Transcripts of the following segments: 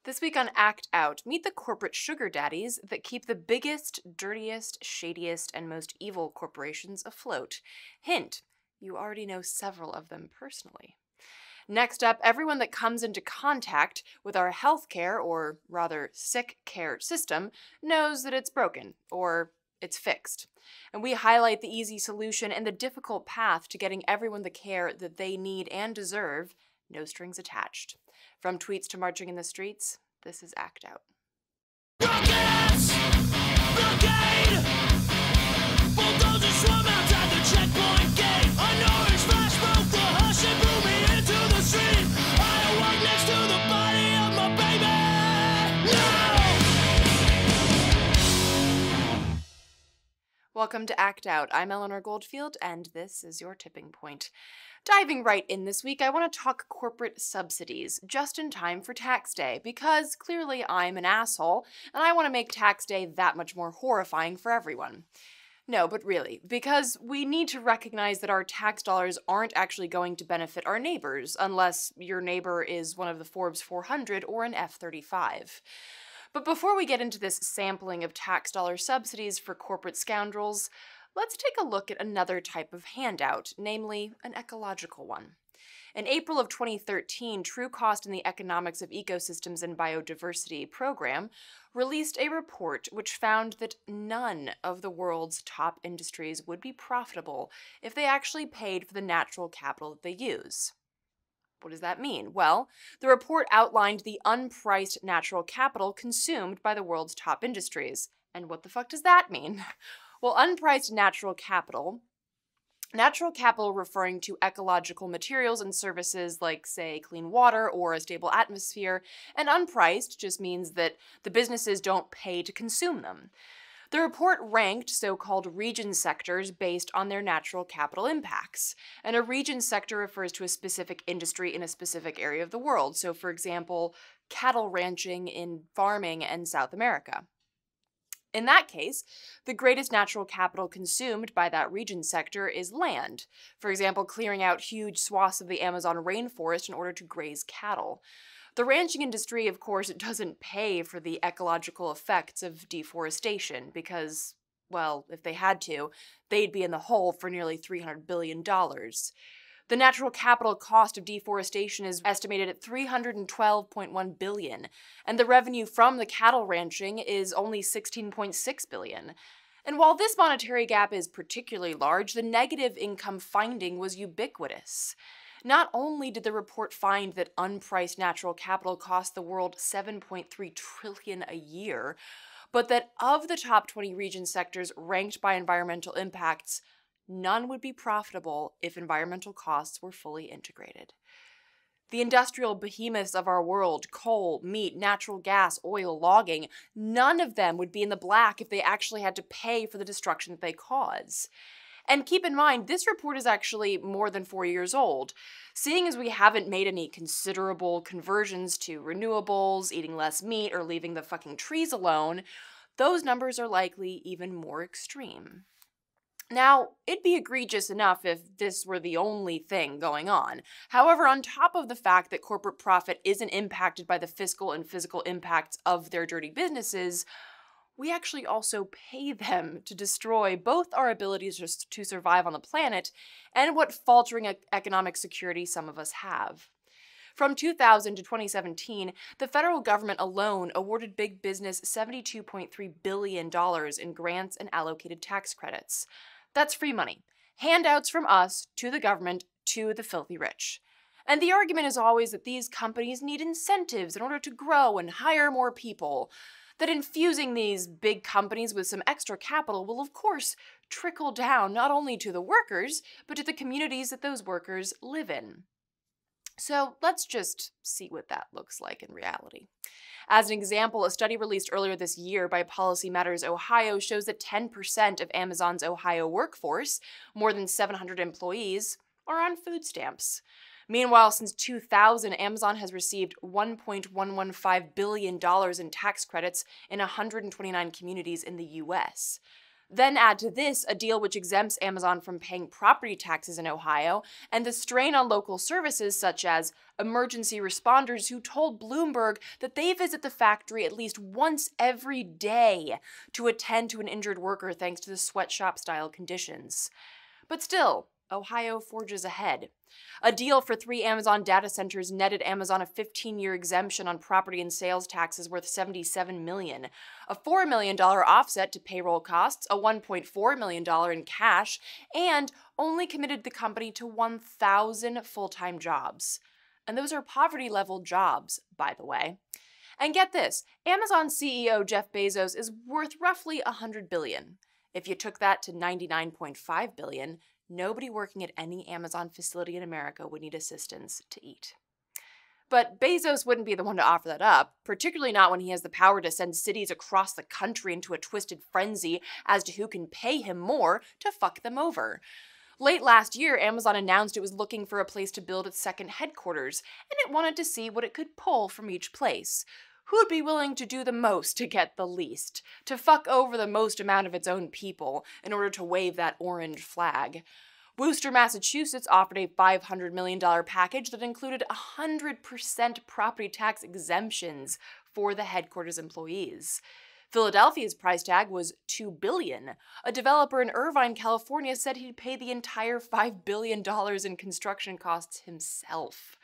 This week on Act Out, meet the corporate sugar daddies that keep the biggest, dirtiest, shadiest, and most evil corporations afloat. Hint, you already know several of them personally. Next up, everyone that comes into contact with our healthcare, or rather sick care system, knows that it's broken, or it's fixed. And we highlight the easy solution and the difficult path to getting everyone the care that they need and deserve, no strings attached. From tweets to marching in the streets, this is Act Out. Rockets! Brigade! Bulldozers swarm outside the checkpoint gate. A noise flash broke the hush and blew me into the street. I awoke next to the body of my baby. No! Welcome to Act Out. I'm Eleanor Goldfield, and this is your tipping point. Diving right in this week, I want to talk corporate subsidies, just in time for tax day, because clearly I'm an asshole, and I want to make tax day that much more horrifying for everyone. No, but really, because we need to recognize that our tax dollars aren't actually going to benefit our neighbors, unless your neighbor is one of the Forbes 400 or an F-35. But before we get into this sampling of tax dollar subsidies for corporate scoundrels, let's take a look at another type of handout, namely an ecological one. In April of 2013, True Cost in the Economics of Ecosystems and Biodiversity program released a report which found that none of the world's top industries would be profitable if they actually paid for the natural capital that they use. What does that mean? Well, the report outlined the unpriced natural capital consumed by the world's top industries. And what the fuck does that mean? Well, unpriced natural capital referring to ecological materials and services like, say, clean water or a stable atmosphere, and unpriced just means that the businesses don't pay to consume them. The report ranked so-called region sectors based on their natural capital impacts. And a region sector refers to a specific industry in a specific area of the world. So, for example, cattle ranching in farming in South America. In that case, the greatest natural capital consumed by that region sector is land. For example, clearing out huge swaths of the Amazon rainforest in order to graze cattle. The ranching industry, of course, doesn't pay for the ecological effects of deforestation because, well, if they had to, they'd be in the hole for nearly $300 billion. The natural capital cost of deforestation is estimated at $312.1 billion, and the revenue from the cattle ranching is only $16.6 billion. And while this monetary gap is particularly large, the negative income finding was ubiquitous. Not only did the report find that unpriced natural capital cost the world $7.3 trillion a year, but that of the top 20 region sectors ranked by environmental impacts, none would be profitable if environmental costs were fully integrated. The industrial behemoths of our world, coal, meat, natural gas, oil, logging, none of them would be in the black if they actually had to pay for the destruction that they cause. And keep in mind, this report is actually more than 4 years old. Seeing as we haven't made any considerable conversions to renewables, eating less meat, or leaving the fucking trees alone, those numbers are likely even more extreme. Now, it'd be egregious enough if this were the only thing going on. However, on top of the fact that corporate profit isn't impacted by the fiscal and physical impacts of their dirty businesses, we actually also pay them to destroy both our abilities to survive on the planet and what faltering economic security some of us have. From 2000 to 2017, the federal government alone awarded big business $72.3 billion in grants and allocated tax credits. That's free money. Handouts from us to the government to the filthy rich. And the argument is always that these companies need incentives in order to grow and hire more people. That infusing these big companies with some extra capital will, of course, trickle down not only to the workers, but to the communities that those workers live in. So let's just see what that looks like in reality. As an example, a study released earlier this year by Policy Matters Ohio shows that 10% of Amazon's Ohio workforce, more than 700 employees, are on food stamps. Meanwhile, since 2000, Amazon has received $1.115 billion in tax credits in 129 communities in the US. Then add to this a deal which exempts Amazon from paying property taxes in Ohio, and the strain on local services such as emergency responders who told Bloomberg that they visit the factory at least once every day to attend to an injured worker thanks to the sweatshop-style conditions. But still, Ohio forges ahead. A deal for 3 Amazon data centers netted Amazon a 15-year exemption on property and sales taxes worth $77 million, a $4 million offset to payroll costs, a $1.4 million in cash, and only committed the company to 1,000 full-time jobs. And those are poverty-level jobs, by the way. And get this, Amazon CEO Jeff Bezos is worth roughly $100 billion. If you took that to $99.5 billion, nobody working at any Amazon facility in America would need assistance to eat. But Bezos wouldn't be the one to offer that up, particularly not when he has the power to send cities across the country into a twisted frenzy as to who can pay him more to fuck them over. Late last year, Amazon announced it was looking for a place to build its second headquarters, and it wanted to see what it could pull from each place. Who'd be willing to do the most to get the least, to fuck over the most amount of its own people in order to wave that orange flag? Worcester, Massachusetts offered a $500 million package that included 100% property tax exemptions for the headquarters employees. Philadelphia's price tag was $2 billion. A developer in Irvine, California said he'd pay the entire $5 billion in construction costs himself.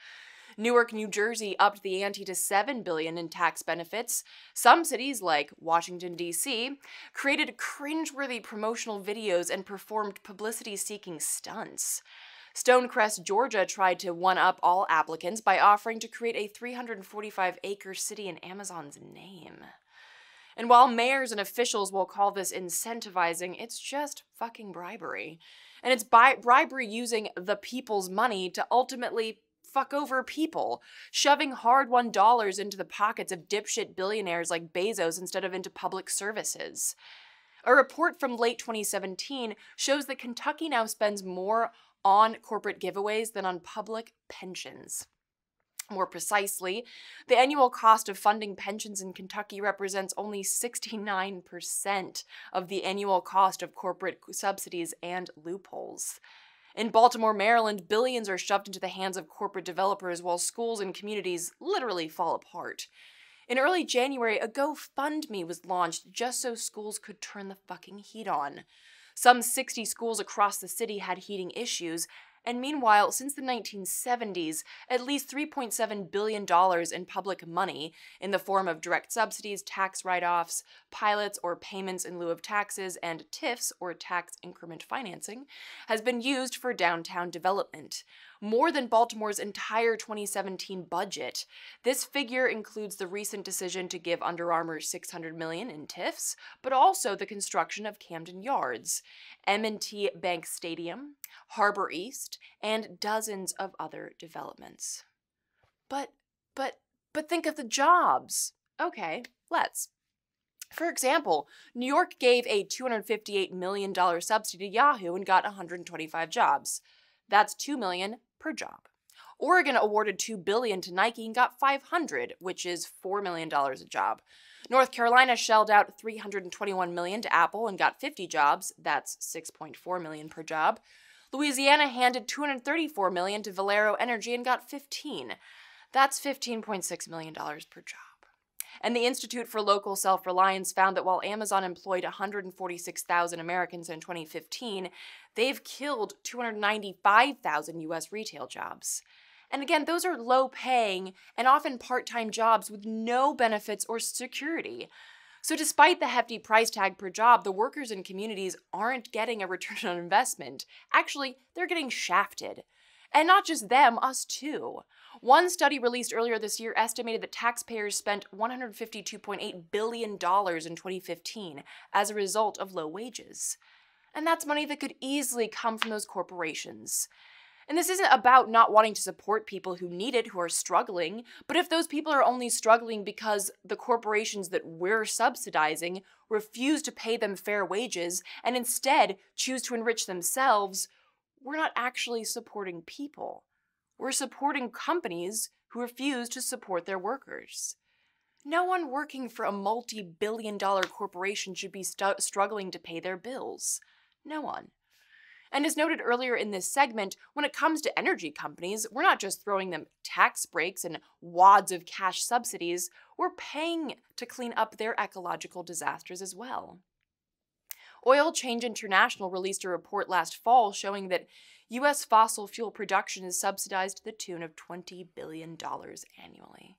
Newark, New Jersey upped the ante to $7 billion in tax benefits. Some cities, like Washington, D.C., created cringeworthy promotional videos and performed publicity-seeking stunts. Stonecrest, Georgia tried to one-up all applicants by offering to create a 345-acre city in Amazon's name. And while mayors and officials will call this incentivizing, it's just fucking bribery. And it's bribery using the people's money to ultimately fuck over people, shoving hard-won dollars into the pockets of dipshit billionaires like Bezos instead of into public services. A report from late 2017 shows that Kentucky now spends more on corporate giveaways than on public pensions. More precisely, the annual cost of funding pensions in Kentucky represents only 69% of the annual cost of corporate subsidies and loopholes. In Baltimore, Maryland, billions are shoved into the hands of corporate developers while schools and communities literally fall apart. In early January, a GoFundMe was launched just so schools could turn the fucking heat on. Some 60 schools across the city had heating issues, and meanwhile, since the 1970s, at least $3.7 billion in public money, in the form of direct subsidies, tax write-offs, pilots or payments in lieu of taxes, and TIFs, or tax increment financing, has been used for downtown development. More than Baltimore's entire 2017 budget. This figure includes the recent decision to give Under Armour $600 million in TIFs, but also the construction of Camden Yards, M&T Bank Stadium, Harbor East, and dozens of other developments. But think of the jobs. Okay, let's. For example, New York gave a $258 million subsidy to Yahoo and got 125 jobs. That's $2 million per job. Oregon awarded $2 billion to Nike and got 500, which is $4 million a job. North Carolina shelled out $321 million to Apple and got 50 jobs. That's $6.4 million per job. Louisiana handed $234 million to Valero Energy and got 15. That's $15.6 million per job. And the Institute for Local Self-Reliance found that while Amazon employed 146,000 Americans in 2015, they've killed 295,000 U.S. retail jobs. And again, those are low-paying and often part-time jobs with no benefits or security. So despite the hefty price tag per job, the workers in communities aren't getting a return on investment. Actually, they're getting shafted. And not just them, us too. One study released earlier this year estimated that taxpayers spent $152.8 billion in 2015 as a result of low wages. And that's money that could easily come from those corporations. And this isn't about not wanting to support people who need it, who are struggling, but if those people are only struggling because the corporations that we're subsidizing refuse to pay them fair wages and instead choose to enrich themselves, we're not actually supporting people. We're supporting companies who refuse to support their workers. No one working for a multi-billion-dollar corporation should be struggling to pay their bills. No one. And as noted earlier in this segment, when it comes to energy companies, we're not just throwing them tax breaks and wads of cash subsidies, we're paying to clean up their ecological disasters as well. Oil Change International released a report last fall showing that U.S. fossil fuel production is subsidized to the tune of $20 billion annually.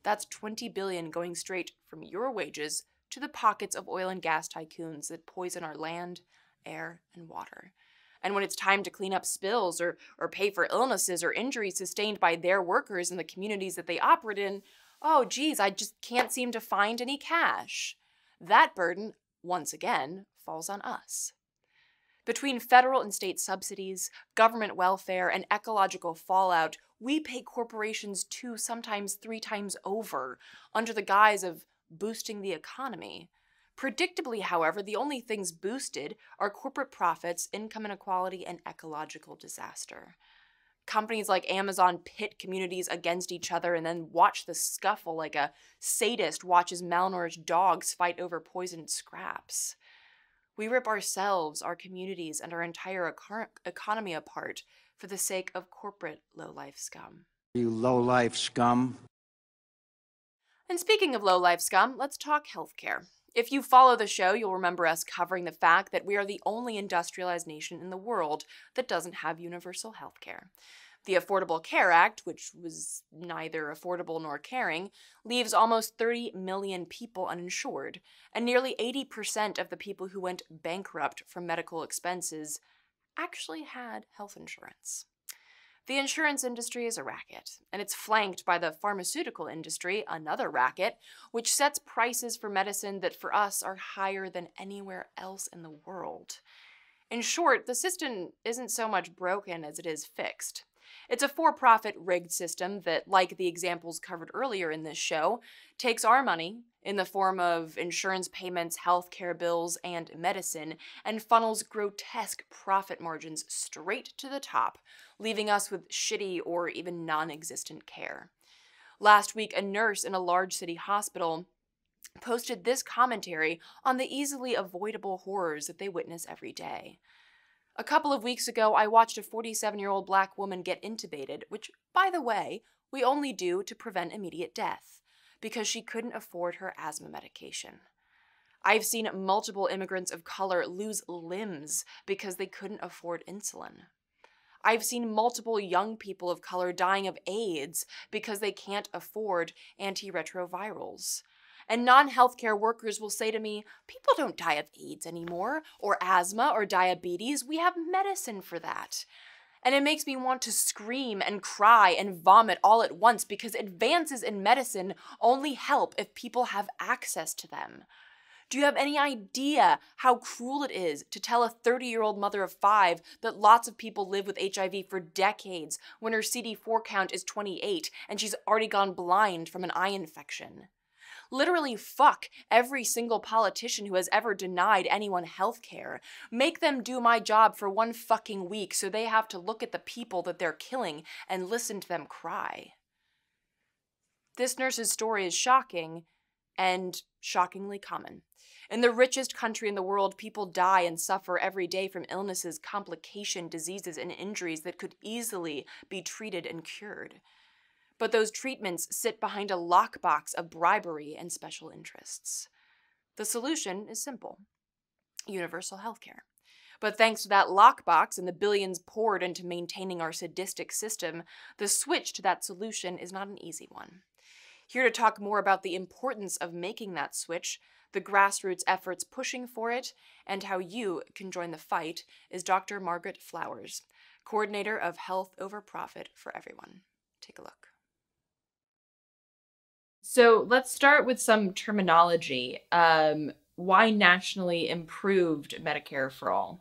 That's $20 billion going straight from your wages to the pockets of oil and gas tycoons that poison our land, air, and water. And when it's time to clean up spills or pay for illnesses or injuries sustained by their workers in the communities that they operate in, oh geez, I just can't seem to find any cash. That burden, once again, falls on us. Between federal and state subsidies, government welfare, and ecological fallout, we pay corporations 2, sometimes 3 times over under the guise of boosting the economy. Predictably, however, the only things boosted are corporate profits, income inequality, and ecological disaster. Companies like Amazon pit communities against each other and then watch the scuffle like a sadist watches malnourished dogs fight over poisoned scraps. We rip ourselves, our communities, and our entire economy apart for the sake of corporate low-life scum. You low-life scum. And speaking of low-life scum, let's talk healthcare. If you follow the show, you'll remember us covering the fact that we are the only industrialized nation in the world that doesn't have universal healthcare. The Affordable Care Act, which was neither affordable nor caring, leaves almost 30 million people uninsured, and nearly 80% of the people who went bankrupt from medical expenses actually had health insurance. The insurance industry is a racket, and it's flanked by the pharmaceutical industry, another racket, which sets prices for medicine that for us are higher than anywhere else in the world. In short, the system isn't so much broken as it is fixed. It's a for-profit rigged system that, like the examples covered earlier in this show, takes our money in the form of insurance payments, healthcare bills, and medicine, and funnels grotesque profit margins straight to the top, leaving us with shitty or even non-existent care. Last week, a nurse in a large city hospital posted this commentary on the easily avoidable horrors that they witness every day. A couple of weeks ago, I watched a 47-year-old black woman get intubated, which, by the way, we only do to prevent immediate death, because she couldn't afford her asthma medication. I've seen multiple immigrants of color lose limbs because they couldn't afford insulin. I've seen multiple young people of color dying of AIDS because they can't afford antiretrovirals. And non-healthcare workers will say to me, people don't die of AIDS anymore, or asthma, or diabetes. We have medicine for that. And it makes me want to scream and cry and vomit all at once because advances in medicine only help if people have access to them. Do you have any idea how cruel it is to tell a 30-year-old mother of 5 that lots of people live with HIV for decades when her CD4 count is 28 and she's already gone blind from an eye infection? Literally fuck every single politician who has ever denied anyone health care. Make them do my job for 1 fucking week so they have to look at the people that they're killing and listen to them cry. This nurse's story is shocking and shockingly common. In the richest country in the world, people die and suffer every day from illnesses, complications, diseases, and injuries that could easily be treated and cured. But those treatments sit behind a lockbox of bribery and special interests. The solution is simple: universal healthcare. But thanks to that lockbox and the billions poured into maintaining our sadistic system, the switch to that solution is not an easy one. Here to talk more about the importance of making that switch, the grassroots efforts pushing for it, and how you can join the fight is Dr. Margaret Flowers, coordinator of Health Over Profit for Everyone. Take a look. So let's start with some terminology. Why nationally improved Medicare for All?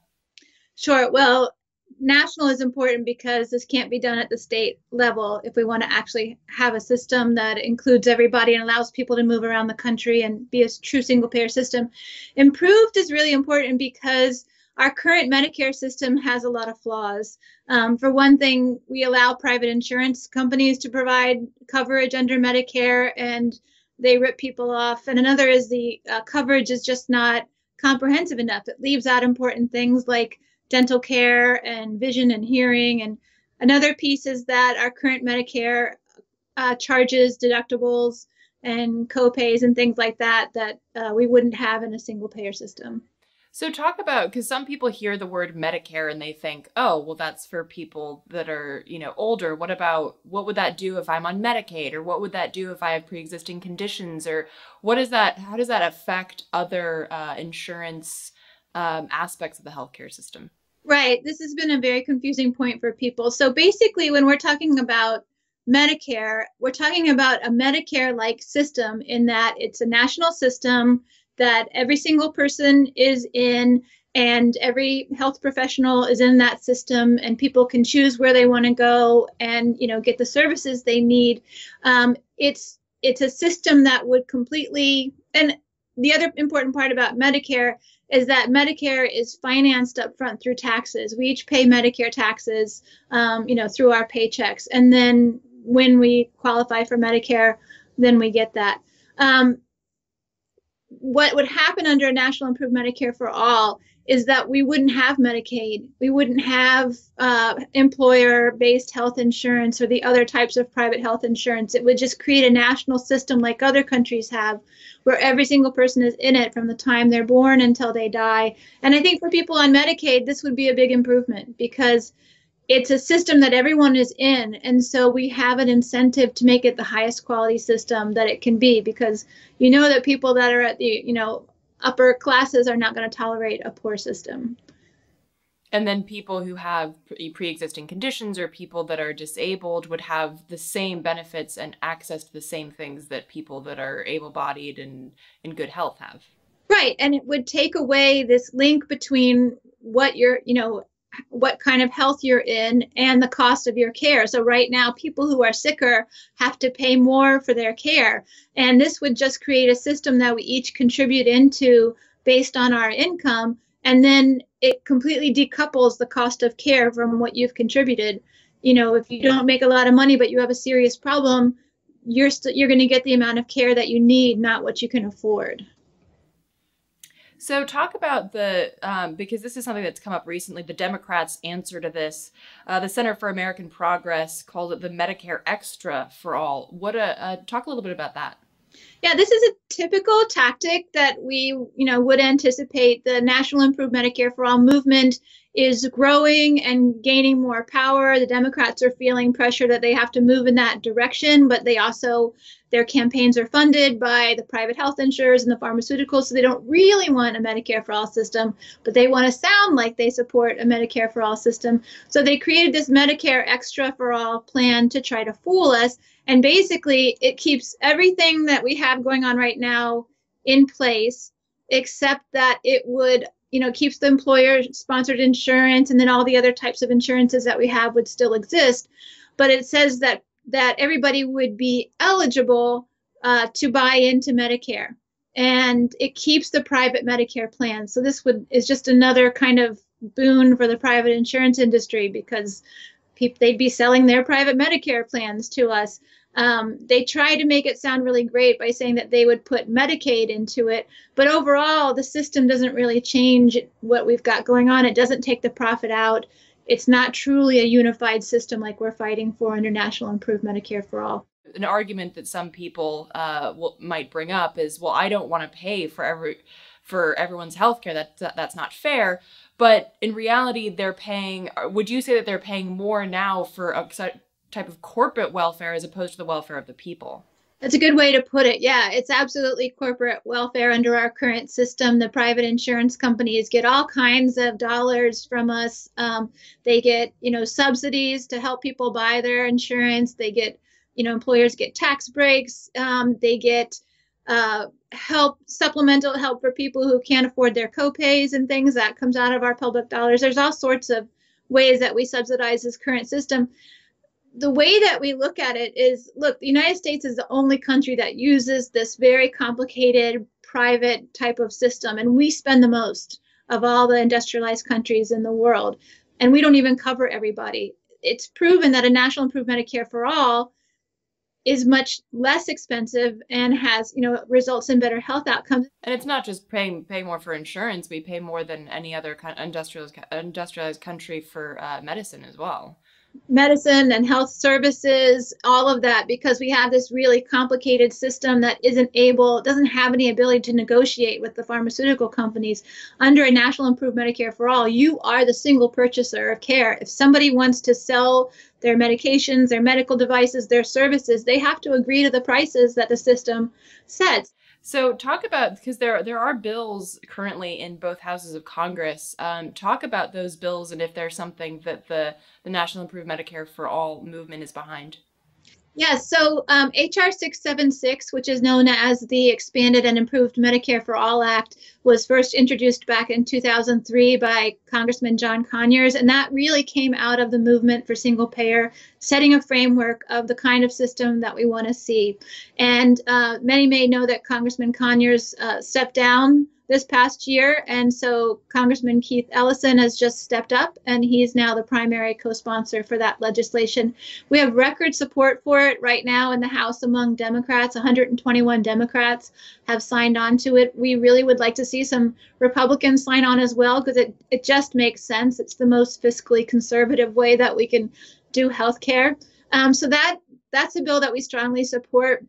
Sure. Well, national is important because this can't be done at the state level if we want to actually have a system that includes everybody and allows people to move around the country and be a true single-payer system. Improved is really important because our current Medicare system has a lot of flaws. For one thing, we allow private insurance companies to provide coverage under Medicare, and they rip people off. And another is the coverage is just not comprehensive enough. It leaves out important things like dental care and vision and hearing. And another piece is that our current Medicare charges deductibles and co-pays and things like that we wouldn't have in a single payer system. So talk about, because some people hear the word Medicare and they think, oh, well, that's for people that are, older. What would that do if I'm on Medicaid? Or what would that do if I have pre-existing conditions? Or how does that affect other insurance aspects of the healthcare system? Right. This has been a very confusing point for people. So basically, when we're talking about Medicare, we're talking about a Medicare-like system in that it's a national system that every single person is in, and every health professional is in that system, and people can choose where they want to go and get the services they need. It's a system that would completely, and the other important part about Medicare is that Medicare is financed up front through taxes. We each pay Medicare taxes, through our paychecks, and then when we qualify for Medicare, then we get that. What would happen under a National Improved Medicare for All is that we wouldn't have Medicaid. We wouldn't have employer-based health insurance or the other types of private health insurance. It would just create a national system like other countries have, where every single person is in it from the time they're born until they die. And I think for people on Medicaid, this would be a big improvement because it's a system that everyone is in. And so we have an incentive to make it the highest quality system that it can be, because that people that are at the, upper classes are not going to tolerate a poor system. And then people who have pre-existing conditions or people that are disabled would have the same benefits and access to the same things that people that are able-bodied and in good health have. Right. And it would take away this link between what you're, what kind of health you're in and the cost of your care. So right now, people who are sicker have to pay more for their care. And this would just create a system that we each contribute into based on our income. And then it completely decouples the cost of care from what you've contributed. If you don't make a lot of money, but you have a serious problem, you're going to get the amount of care that you need, not what you can afford. So talk about because this is something that's come up recently, the Democrats' answer to this. The Center for American Progress calls it the Medicare Extra For All. Talk a little bit about that. Yeah, this is a typical tactic that we, would anticipate. The National Improved Medicare for All movement is growing and gaining more power. The Democrats are feeling pressure that they have to move in that direction, but their campaigns are funded by the private health insurers and the pharmaceuticals, so they don't really want a Medicare for All system, but they want to sound like they support a Medicare for All system. So they created this Medicare Extra For All plan to try to fool us. And basically, it keeps everything that we have going on right now in place, except that it would, keeps the employer-sponsored insurance, and then all the other types of insurances that we have would still exist. But it says that everybody would be eligible to buy into Medicare, and it keeps the private Medicare plan. So this is just another kind of boon for the private insurance industry, because they'd be selling their private Medicare plans to us. They try to make it sound really great by saying that they would put Medicaid into it, but overall the system doesn't really change what we've got going on. It doesn't take the profit out. It's not truly a unified system like we're fighting for under National Improved Medicare for All. An argument that some people might bring up is, well, I don't want to pay for everyone's healthcare. That's not fair. But in reality, they're paying. Would you say that they're paying more now for a type of corporate welfare as opposed to the welfare of the people? That's a good way to put it. Yeah, it's absolutely corporate welfare under our current system. The private insurance companies get all kinds of dollars from us. They get, subsidies to help people buy their insurance. They get, employers get tax breaks. They get supplemental help for people who can't afford their copays and things. That comes out of our public dollars. There's all sorts of ways that we subsidize this current system. The way that we look at it is, look, the United States is the only country that uses this very complicated private type of system, and we spend the most of all the industrialized countries in the world, and we don't even cover everybody. It's proven that a National Improved Medicare for All is much less expensive and has, results in better health outcomes. And it's not just paying more for insurance. We pay more than any other industrialized country for medicine as well. Medicine and health services, all of that, because we have this really complicated system that doesn't have any ability to negotiate with the pharmaceutical companies. Under a national improved Medicare for all, you are the single purchaser of care. If somebody wants to sell their medications, their medical devices, their services, they have to agree to the prices that the system sets. So talk about, because there are bills currently in both houses of Congress. Talk about those bills and if there's something that the National Improved Medicare for All movement is behind. Yes, so HR 676, which is known as the Expanded and Improved Medicare for All Act, was first introduced back in 2003 by Congressman John Conyers, and that really came out of the movement for single payer, setting a framework of the kind of system that we want to see. And many may know that Congressman Conyers stepped down this past year, and so Congressman Keith Ellison has just stepped up, and he's now the primary co-sponsor for that legislation. We have record support for it right now in the House among Democrats. 121 Democrats have signed on to it. We really would like to see some Republicans sign on as well, because it just makes sense. It's the most fiscally conservative way that we can do health care. So that's a bill that we strongly support.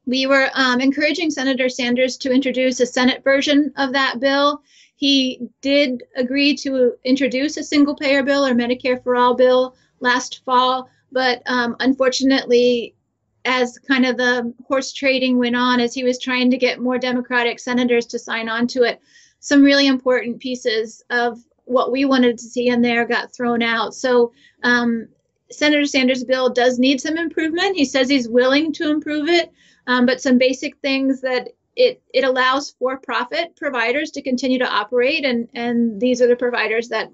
We were encouraging Senator Sanders to introduce a Senate version of that bill. He did agree to introduce a single payer bill or Medicare for all bill last fall, but unfortunately, as kind of the horse trading went on, as he was trying to get more Democratic senators to sign on to it, some really important pieces of what we wanted to see in there got thrown out. So Senator Sanders' bill does need some improvement. He says he's willing to improve it. But some basic things that it allows for-profit providers to continue to operate, and these are the providers that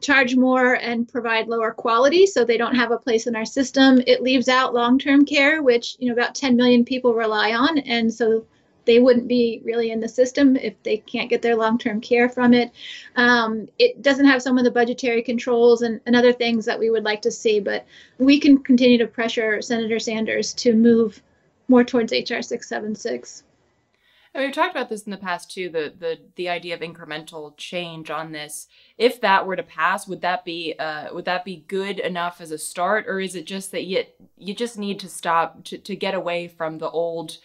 charge more and provide lower quality, so they don't have a place in our system. It leaves out long-term care, which about 10 million people rely on, and so they wouldn't be really in the system if they can't get their long-term care from it. It doesn't have some of the budgetary controls and other things that we would like to see, but we can continue to pressure Senator Sanders to move more towards HR 676. And we've talked about this in the past too, the idea of incremental change on this. If that were to pass, would that be good enough as a start, or is it just that you just need to stop to get away from the old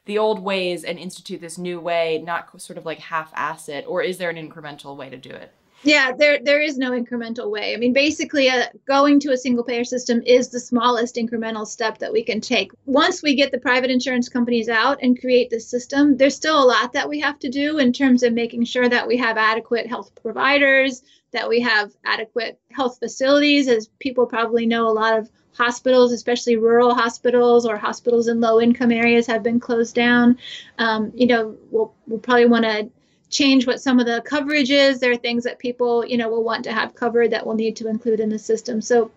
ways and institute this new way, not sort of like half-ass it, or is there an incremental way to do it? Yeah, there is no incremental way. I mean, basically, going to a single payer system is the smallest incremental step that we can take. Once we get the private insurance companies out and create this system, there's still a lot that we have to do in terms of making sure that we have adequate health providers, that we have adequate health facilities. As people probably know, a lot of hospitals, especially rural hospitals or hospitals in low-income areas, have been closed down. We'll probably want to change what some of the coverage is. There are things that people, will want to have covered that we'll need to include in the system. So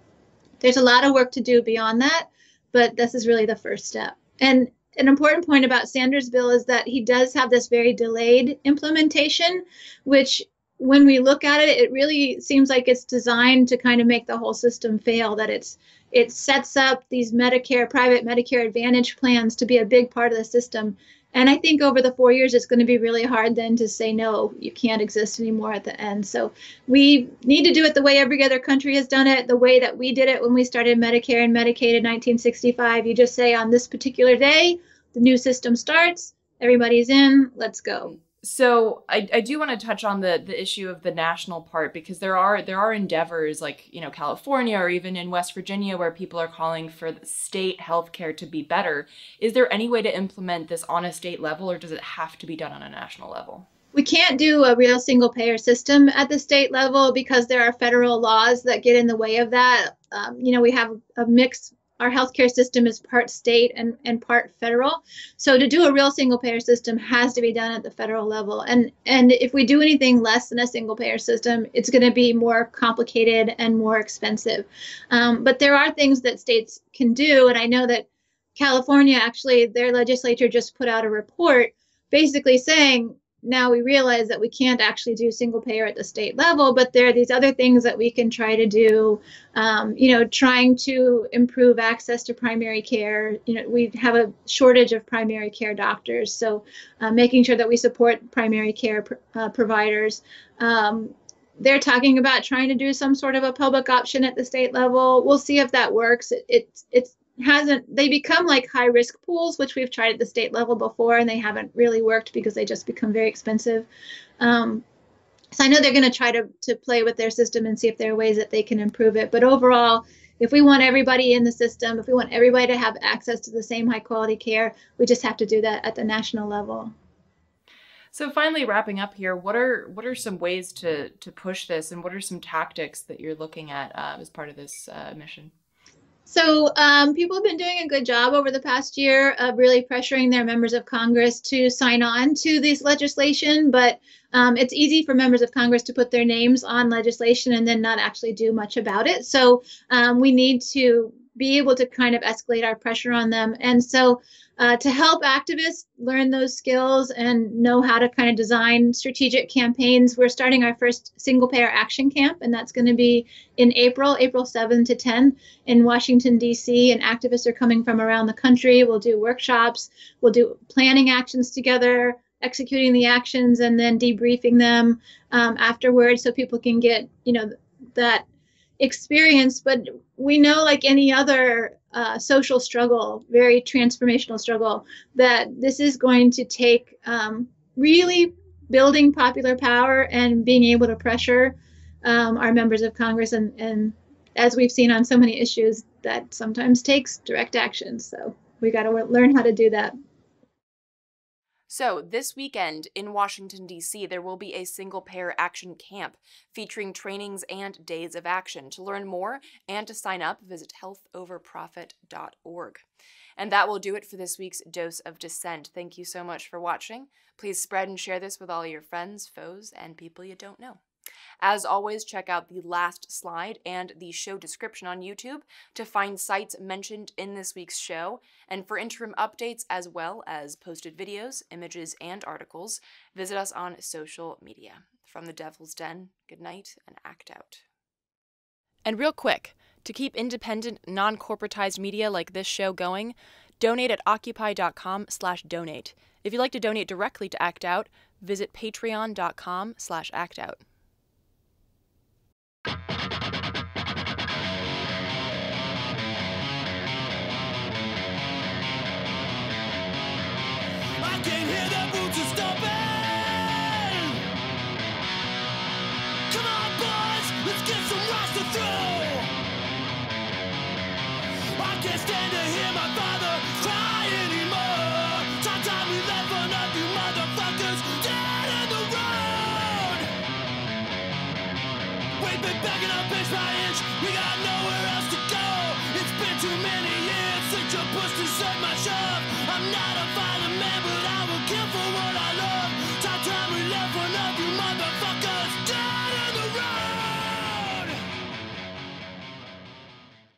there's a lot of work to do beyond that, but this is really the first step. And an important point about Sanders' bill is that he does have this very delayed implementation, which when we look at it, it really seems like it's designed to kind of make the whole system fail, that it sets up these private Medicare Advantage plans to be a big part of the system. And I think over the 4 years, it's going to be really hard then to say, no, you can't exist anymore at the end. So we need to do it the way every other country has done it, the way that we did it when we started Medicare and Medicaid in 1965. You just say on this particular day, the new system starts, everybody's in, let's go. So I do want to touch on the issue of the national part, because there are endeavors like, California or even in West Virginia where people are calling for the state healthcare to be better. Is there any way to implement this on a state level, or does it have to be done on a national level? We can't do a real single payer system at the state level because there are federal laws that get in the way of that. We have a mix. Our healthcare system is part state and part federal. So to do a real single payer system has to be done at the federal level. And if we do anything less than a single payer system, it's going to be more complicated and more expensive. But there are things that states can do. And I know that California, actually, their legislature just put out a report basically saying now we realize that we can't actually do single payer at the state level, but there are these other things that we can try to do, trying to improve access to primary care. We have a shortage of primary care doctors, so making sure that we support primary care providers. They're talking about trying to do some sort of a public option at the state level. We'll see if that works. They become like high risk pools, which we've tried at the state level before, and they haven't really worked because they just become very expensive. So I know they're going to try to play with their system and see if there are ways that they can improve it. But overall, if we want everybody in the system, if we want everybody to have access to the same high quality care, we just have to do that at the national level. So finally, wrapping up here, what are some ways to push this, and what are some tactics that you're looking at as part of this mission? So people have been doing a good job over the past year of really pressuring their members of Congress to sign on to this legislation, but it's easy for members of Congress to put their names on legislation and then not actually do much about it. So we need to be able to kind of escalate our pressure on them. And so to help activists learn those skills and know how to kind of design strategic campaigns, we're starting our first single payer action camp, and that's going to be in April 7 to 10 in Washington, D.C., and activists are coming from around the country. We'll do workshops, we'll do planning actions together, executing the actions, and then debriefing them afterwards so people can get, that experience. But we know, like any other social struggle, very transformational struggle, that this is going to take really building popular power and being able to pressure our members of Congress. And as we've seen on so many issues, that sometimes takes direct action. So we got to learn how to do that. So this weekend in Washington, D.C., there will be a single payer action camp featuring trainings and days of action. To learn more and to sign up, visit healthoverprofit.org. And that will do it for this week's Dose of Dissent. Thank you so much for watching. Please spread and share this with all your friends, foes, and people you don't know. As always, check out the last slide and the show description on YouTube to find sites mentioned in this week's show, and for interim updates as well as posted videos, images, and articles, visit us on social media. From the Devil's Den, good night and act out. And real quick, to keep independent, non-corporatized media like this show going, donate at Occupy.com/donate. If you'd like to donate directly to Act Out, visit Patreon.com/actout. I can hear the boots are stomping. Come on, boys, let's get some rocks to throw. I can't stand to hear my father cry anymore. Time we left one of you motherfuckers dead in the road. We've been backing up inch by inch, we got nowhere else to go. It's been too many years since you pushed and said my shove. I'm not a violent man, but